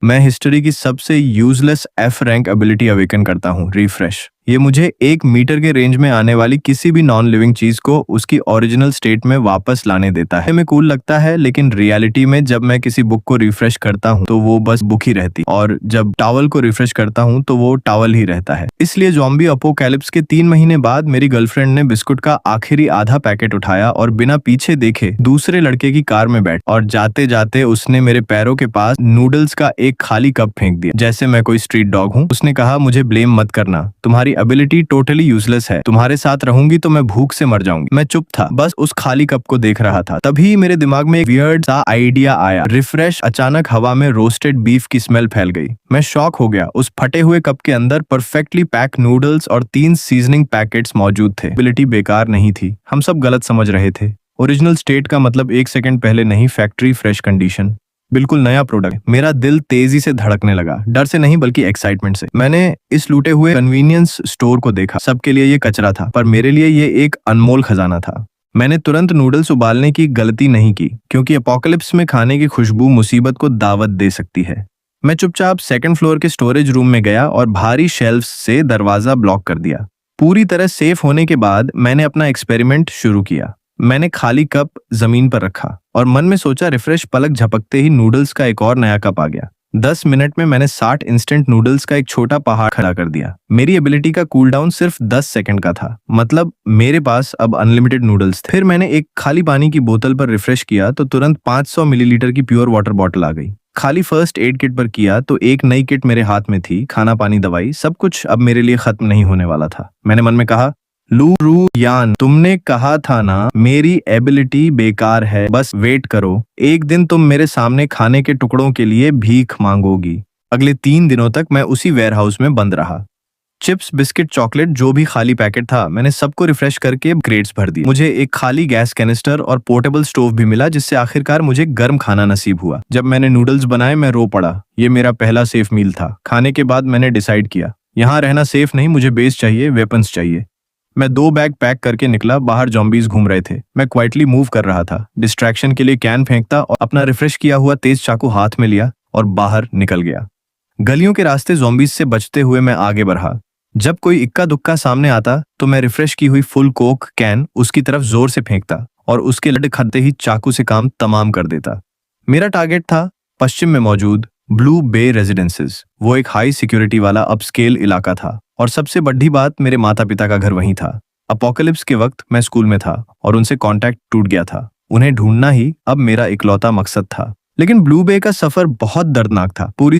मैं हिस्ट्री की सबसे useless F rank ability awaken करता हूँ, रिफ्रेश। ये मुझे 1 मीटर के रेंज में आने वाली किसी भी नॉन लिविंग चीज को उसकी ओरिजिनल स्टेट में वापस लाने देता है। हमें कूल लगता है, लेकिन रियलिटी में जब मैं किसी बुक को रिफ्रेश करता हूँ तो वो बस बुक ही रहती, और जब टॉवल को रिफ्रेश करता हूँ तो वो टॉवल ही रहता है। इसलिए ज़ॉम्बी अपोकैलिप्स के 3 महीने बाद मेरी गर्लफ्रेंड ने बिस्कुट का आखिरी आधा पैकेट उठाया और बिना पीछे देखे दूसरे लड़के की कार में बैठ, और जाते जाते उसने मेरे पैरों के पास नूडल्स का एक खाली कप फेंक दिया, जैसे मैं कोई स्ट्रीट डॉग हूँ। उसने कहा, मुझे ब्लेम मत करना, तुम्हारी एबिलिटी टोटली यूजलेस है, तुम्हारे साथ रहूंगी तो मैं भूख से मर जाऊंगी। मैं चुप था, बस उस खाली कप को देख रहा था। तभी मेरे दिमाग में एक वियर्ड सा आइडिया आया, रिफ्रेश। अचानक हवा में रोस्टेड बीफ की स्मेल फैल गई। मैं शॉक हो गया। उस फटे हुए कप के अंदर परफेक्टली पैक नूडल्स और 3 सीजनिंग पैकेट्स मौजूद थे। एबिलिटी बेकार नहीं थी, हम सब गलत समझ रहे थे। ओरिजिनल स्टेट का मतलब 1 सेकंड पहले नहीं, फैक्ट्री फ्रेश कंडीशन, बिल्कुल नया प्रोडक्ट। मेरा दिल तेजी से धड़कने लगा, डर से नहीं बल्कि एक्साइटमेंट से। मैंने इस लूटे हुए कन्वीनियंस स्टोर को देखा। सबके लिए ये कचरा था, पर मेरे लिए ये एक अनमोल खजाना था। मैंने तुरंत नूडल्स उबालने की गलती नहीं की, क्योंकि अपोकलिप्स में खाने की खुशबू मुसीबत को दावत दे सकती है। मैं चुपचाप सेकंड फ्लोर के स्टोरेज रूम में गया और भारी शेल्फ्स से दरवाजा ब्लॉक कर दिया। पूरी तरह सेफ होने के बाद मैंने अपना एक्सपेरिमेंट शुरू किया। मैंने खाली कप जमीन पर रखा और मन में सोचा, रिफ्रेश। पलक झपकते ही नूडल्स का एक और नया कप आ गया। 10 मिनट में मैंने 60 इंस्टेंट नूडल्स का एक छोटा पहाड़ खड़ा कर दिया। मेरी एबिलिटी का कूल डाउन सिर्फ 10 सेकंड का था, मतलब मेरे पास अब अनलिमिटेड नूडल्स थे। फिर मैंने एक खाली पानी की बोतल पर रिफ्रेश किया तो तुरंत 500 मिलीलीटर की प्योर वाटर बॉटल आ गई। खाली फर्स्ट एड किट पर किया तो एक नई किट मेरे हाथ में थी। खाना पानी दवाई सब कुछ अब मेरे लिए खत्म नहीं होने वाला था। मैंने मन में कहा, लू रू यान, तुमने कहा था ना मेरी एबिलिटी बेकार है, बस वेट करो, एक दिन तुम मेरे सामने खाने के टुकड़ों के लिए भीख मांगोगी। अगले 3 दिनों तक मैं उसी वेयरहाउस में बंद रहा। चिप्स, बिस्किट, चॉकलेट, जो भी खाली पैकेट था, मैंने सबको रिफ्रेश करके क्रेट्स भर दिए। मुझे एक खाली गैस कैनिस्टर और पोर्टेबल स्टोव भी मिला, जिससे आखिरकार मुझे गर्म खाना नसीब हुआ। जब मैंने नूडल्स बनाए, मैं रो पड़ा। ये मेरा पहला सेफ मील था। खाने के बाद मैंने डिसाइड किया, यहाँ रहना सेफ नहीं, मुझे बेस चाहिए, वेपन्स चाहिए। मैं 2 बैग पैक करके निकला। बाहर ज़ॉम्बीज घूम रहे थे। मैं क्वाइटली मूव कर रहा था, डिस्ट्रैक्शन के लिए कैन फेंकता और अपना रिफ्रेश किया हुआ तेज चाकू हाथ में लिया और बाहर निकल गया। गलियों के रास्ते ज़ॉम्बीज से बचते हुए मैं आगे बढ़ा। जब कोई इक्का दुक्का सामने आता तो मैं रिफ्रेश की हुई फुल कोक कैन उसकी तरफ जोर से फेंकता और उसके लट खाते ही चाकू से काम तमाम कर देता। मेरा टारगेट था पश्चिम में मौजूद ब्लू बे रेजिडेंसेस। वो एक हाई सिक्योरिटी वाला अपस्केल इलाका था, और सबसे बड़ी बात, मेरे माता पिता का घर वहीं था। अपोकलिप्स के वक्त मैं स्कूल में था और उनसे कांटेक्ट टूट गया था। उन्हें ढूंढना ही अब मेरा इकलौता मकसद था। लेकिन ब्लू बे का सफर बहुत दर्दनाक था। पूरी